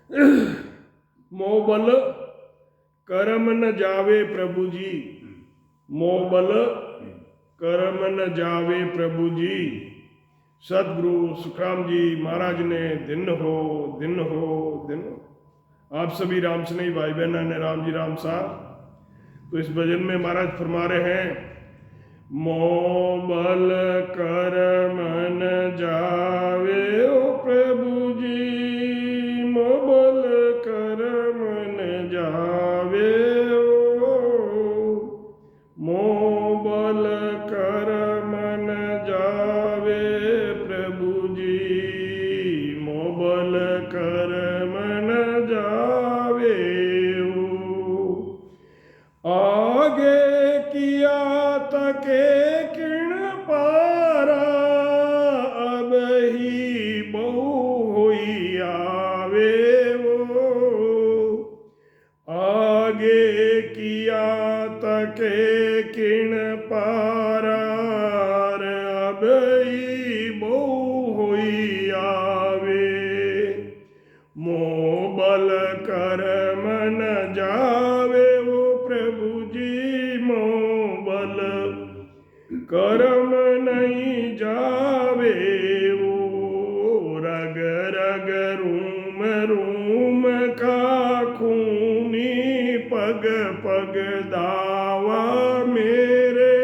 मोह बल कर्म न जावे प्रभु जी, मोह बल कर्म न जावे प्रभु जी। सतगुरु सुखराम जी महाराज ने दिन हो दिन हो दिन हो। आप सभी राम स्नेही भाई बहना ने राम जी राम साहब। तो इस भजन में महाराज फरमा रहे हैं, मोह बल कर्म न जावे ओ प्रभु जी, मोह बल कर्म न जावे ओ, मोह बल कर्म न जावे प्रभु जी, मोह बल कर्म न जावे ओ। आगे किया तके किण पारा, अब ही बहु हुई आवे वो। आगे किया तके किण पारा, अब ही बहु हुई आवे। मोह बल कर्म न जावे ओ प्रभु जी, मोह बल कर्म नहीं जावे ओ। रग रग रूम रूम का खूनी, पग पग दावा मेरे।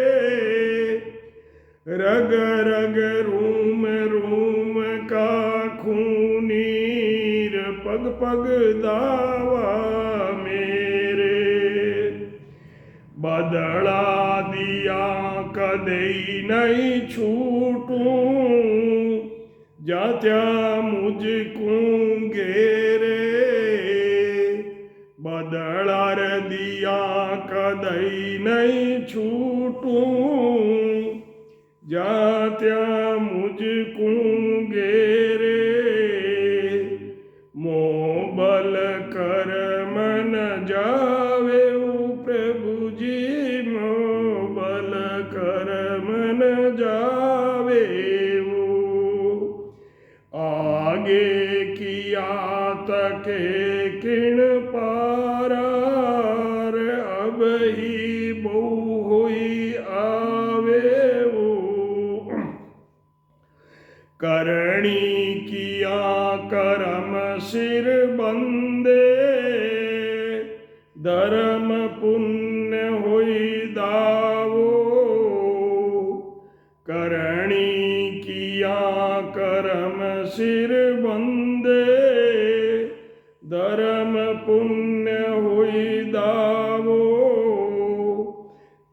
रग रग रूम रूम का खूनीर, पग पग दावा मेरे। बदला दिया कदई नहीं छूटूं, जात्या मुझको घेरे। बदला दिया कदई नहीं छूटूं, जात्या मुझको घेरे। मोह बल कर्म न जावे ओ प्रभु जी, मोह बल कर्म न जावे ओ। आगे किया तके किण पारा, अब ही बहु हुई आवे ओ। करणी किया करम सिर बंदे, धर्म पुण्य हुई दावो। करणी किया करम सिर बंदे, धर्म पुण्य हुई दावो।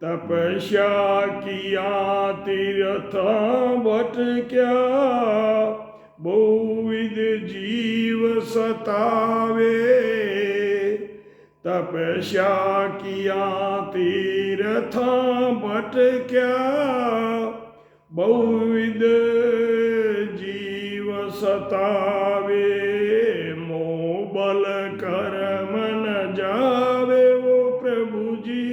तपस्या किया तीर्थ भटक्या, बहुविध जीव सतावे। तपस्या किया तीर्थ भटक्या, बहुविध जीव सतावे। मोह बल कर्म न जावे ओ प्रभु जी,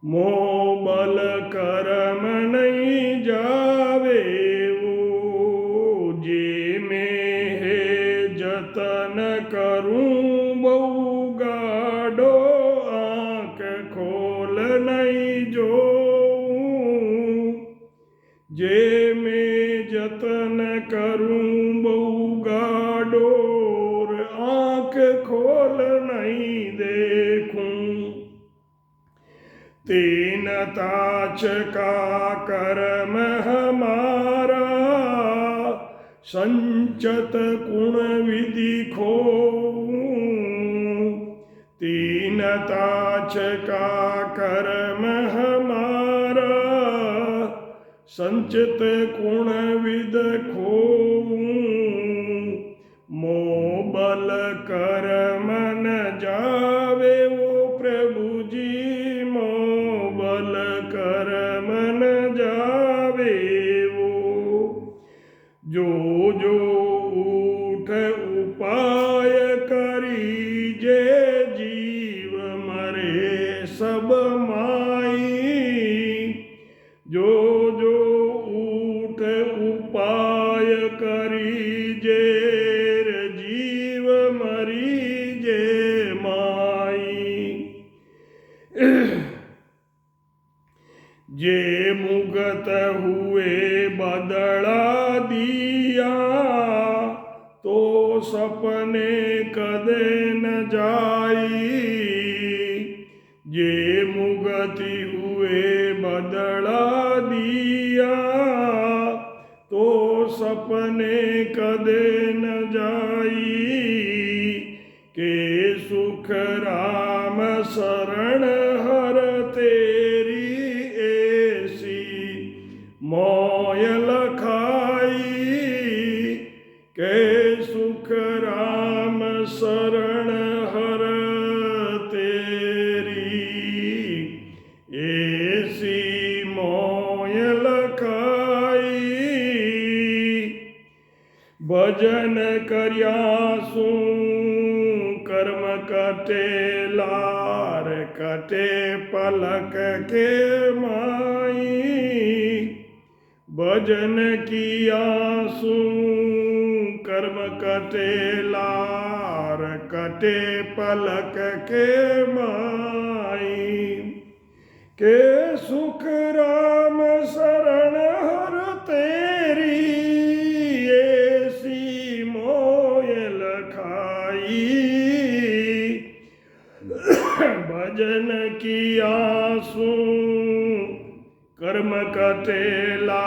मोह बल कर्म नहीं जावे ओ। जे में है जतन करूं बहु गाढ़ो, आँख खोल नहीं जोऊं। जे में जतन करूं बहु गाढ़ो, आँख खोल नहीं देखूं। तीन ताच का कर्म हमारा, संचत गुण विधि खोऊं। तीन ताच का कर्म हमारा, संचित गुण विद खोऊं। मोह बल कर्म न जावे ओ प्रभु जी, मोह बल कर्म न जावे ओ। जो जो ऊठ उपाय करीजे, जीव मरे सब माई। जो जो ऊठ उपाय करीजे, जीव सपने कदे न जाई, जे मुगति हुए बदला दिया, तो सपने कदे न जाई, के सुख राम शरण हर तेरी ऐसी मोय लखाई, के सुख राम शरण हर तेरी ऐसी मोय लखाई, भजन करयासु कर्म कटे लार कटे पलक के माई, भजन कियासु कर्म कटे लार कटे पलक के माई, के सुख राम शरण हर तेरी ऐसी मोय लखाई, भजन कियासु कर्म कटे ला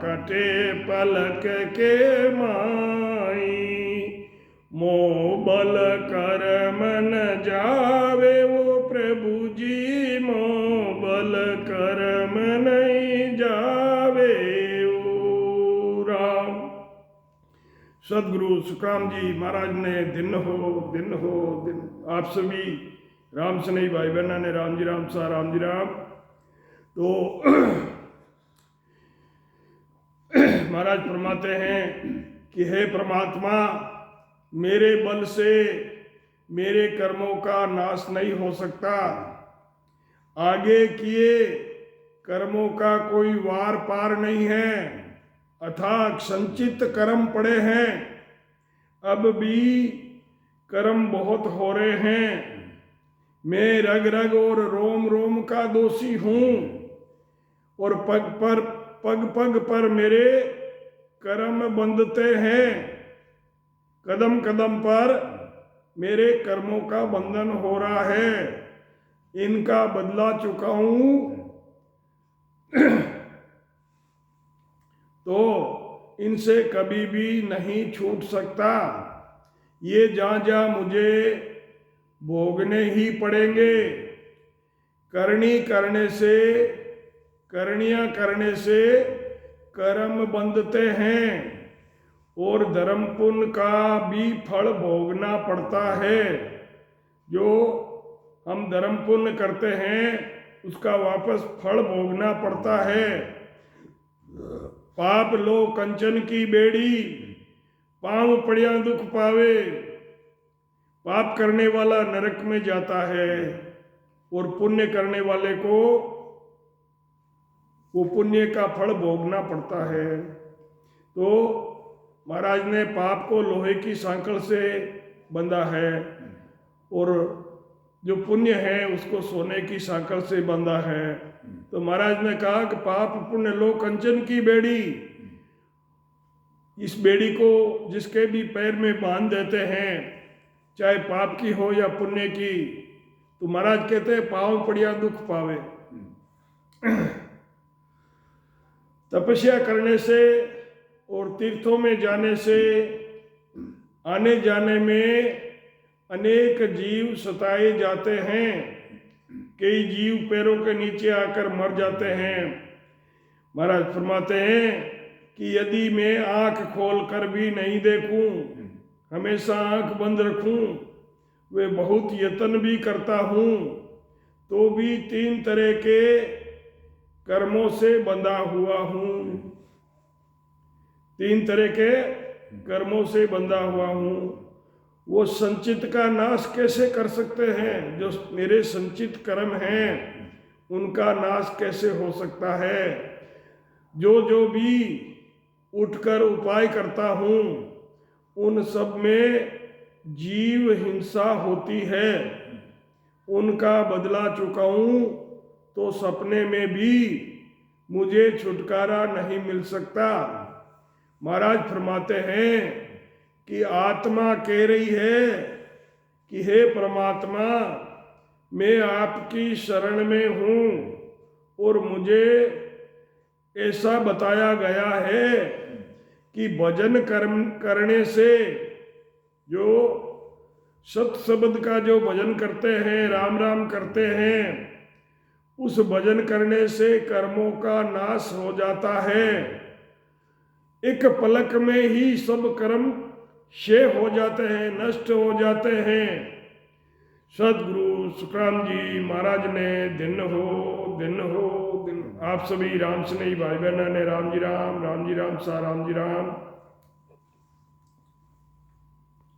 कटे पलक के माई, मोह बल कर्म न जावे वो प्रभु जी, मोह बल कर्म नहीं जावे ओ राम। सदगुरु सुखराम जी महाराज ने दिन आप सभी राम स्नेही भाई बहना ने राम जी राम सा राम जी राम। तो महाराज फरमाते हैं कि हे परमात्मा, मेरे बल से मेरे कर्मों का नाश नहीं हो सकता, आगे किए कर्मों का कोई वार पार नहीं है, अथाक संचित कर्म पड़े हैं, अब भी कर्म बहुत हो रहे हैं, मैं रग रग और रोम रोम का दोषी हूँ, और पग पग पर मेरे कर्म बंधते हैं, कदम कदम पर मेरे कर्मों का बंधन हो रहा है, इनका बदला चुकाऊं तो इनसे कभी भी नहीं छूट सकता, ये जहाँ जहाँ मुझे भोगने ही पड़ेंगे। करनियां करने से कर्म बंधते हैं, और धर्म पुण्य का भी फल भोगना पड़ता है। जो हम धर्म पुण्य करते हैं उसका वापस फल भोगना पड़ता है। पाप लो कंचन की बेड़ी, पांव पड़िया दुख पावे। पाप करने वाला नरक में जाता है, और पुण्य करने वाले को वो पुण्य का फल भोगना पड़ता है। तो महाराज ने पाप को लोहे की सांकल से बंधा है, और जो पुण्य है उसको सोने की सांकल से बंधा है। तो महाराज ने कहा कि पाप पुण्य लो कंचन की बेड़ी, इस बेड़ी को जिसके भी पैर में बांध देते हैं, चाहे पाप की हो या पुण्य की, तो महाराज कहते हैं पाँव पड़िया दुख पावे। तपस्या करने से और तीर्थों में जाने से आने जाने में अनेक जीव सताए जाते हैं, कई जीव पैरों के नीचे आकर मर जाते हैं। महाराज फरमाते हैं कि यदि मैं आंख खोल कर भी नहीं देखूं, हमेशा आंख बंद रखूं, वे बहुत यत्न भी करता हूं, तो भी 3 तरह के कर्मों से बंधा हुआ हूं। 3 तरह के कर्मों से बंधा हुआ हूं। वो संचित का नाश कैसे कर सकते हैं? जो मेरे संचित कर्म हैं उनका नाश कैसे हो सकता है? जो भी उठकर उपाय करता हूं उन सब में जीव हिंसा होती है, उनका बदला चुकाऊं तो सपने में भी मुझे छुटकारा नहीं मिल सकता। महाराज फरमाते हैं कि आत्मा कह रही है कि हे परमात्मा, मैं आपकी शरण में हूँ और मुझे ऐसा बताया गया है कि भजन कर्म करने से, जो सत शब्द का जो भजन करते हैं, राम राम करते हैं, उस भजन करने से कर्मों का नाश हो जाता है। एक पलक में ही सब कर्म क्षय हो जाते हैं, नष्ट हो जाते हैं। सदगुरु सुखराम जी महाराज ने दिन हो। आप सभी राम स्नेही भाई बहनों ने राम जी राम, सा राम जी राम।